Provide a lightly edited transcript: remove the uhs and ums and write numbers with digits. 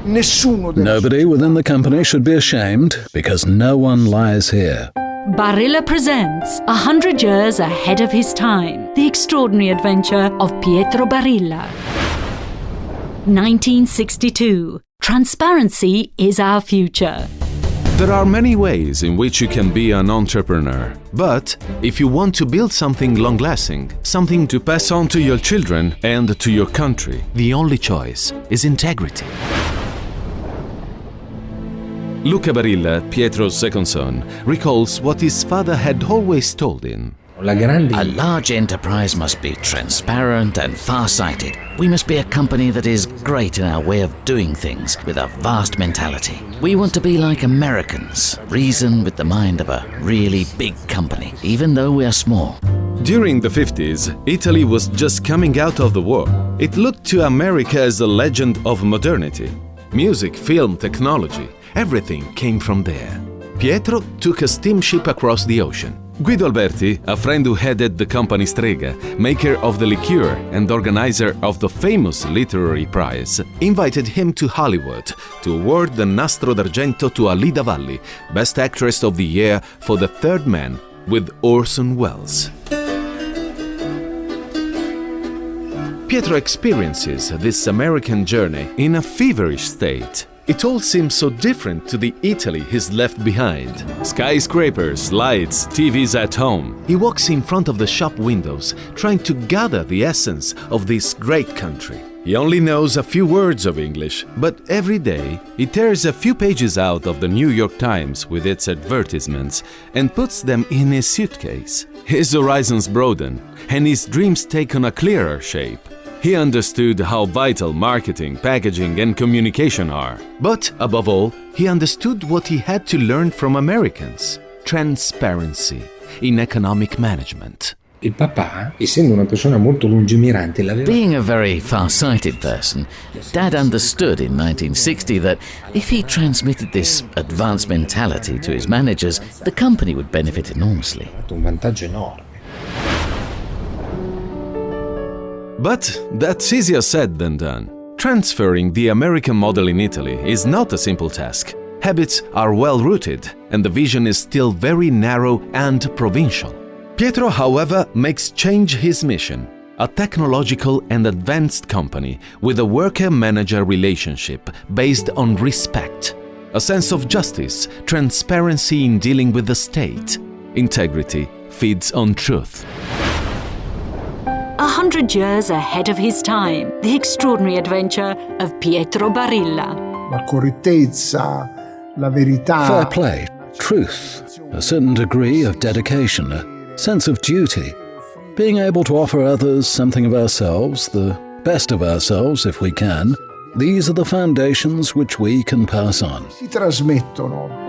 Nobody within the company should be ashamed, because no one lies here. Barilla presents 100 years ahead of his time, the extraordinary adventure of Pietro Barilla. 1962. Transparency is our future. There are many ways in which you can be an entrepreneur. But if you want to build something long-lasting, something to pass on to your children and to your country, the only choice is integrity. Luca Barilla, Pietro's second son, recalls what his father had always told him. A large enterprise must be transparent and far-sighted. We must be a company that is great in our way of doing things, with a vast mentality. We want to be like Americans, reason with the mind of a really big company, even though we are small. During the 50s, Italy was just coming out of the war. It looked to America as a legend of modernity. Music, film, technology, everything came from there. Pietro took a steamship across the ocean. Guido Alberti, a friend who headed the company Strega, maker of the liqueur and organizer of the famous literary prize, invited him to Hollywood to award the Nastro d'Argento to Alida Valli, Best Actress of the Year for The Third Man, with Orson Welles. Pietro experiences this American journey in a feverish state. It all seems so different to the Italy he's left behind. Skyscrapers, lights, TVs at home. He walks in front of the shop windows, trying to gather the essence of this great country. He only knows a few words of English, but every day he tears a few pages out of the New York Times with its advertisements and puts them in his suitcase. His horizons broaden, and his dreams take on a clearer shape. He understood how vital marketing, packaging, and communication are. But, above all, he understood what he had to learn from Americans: transparency in economic management. Il papà, essendo una persona molto lungimirante, Being a very far-sighted person, Dad understood in 1960 that if he transmitted this advanced mentality to his managers, the company would benefit enormously. un vantaggio enorme. But that's easier said than done. Transferring the American model in Italy is not a simple task. Habits are well-rooted, and the vision is still very narrow and provincial. Pietro, however, makes change his mission. A technological and advanced company with a worker-manager relationship based on respect. A sense of justice, transparency in dealing with the state. Integrity feeds on truth. 100 years ahead of his time, the extraordinary adventure of Pietro Barilla. La correttezza, la verità. Fair play, truth, a certain degree of dedication, a sense of duty, being able to offer others something of ourselves, the best of ourselves if we can. These are the foundations which we can pass on. Si trasmettono.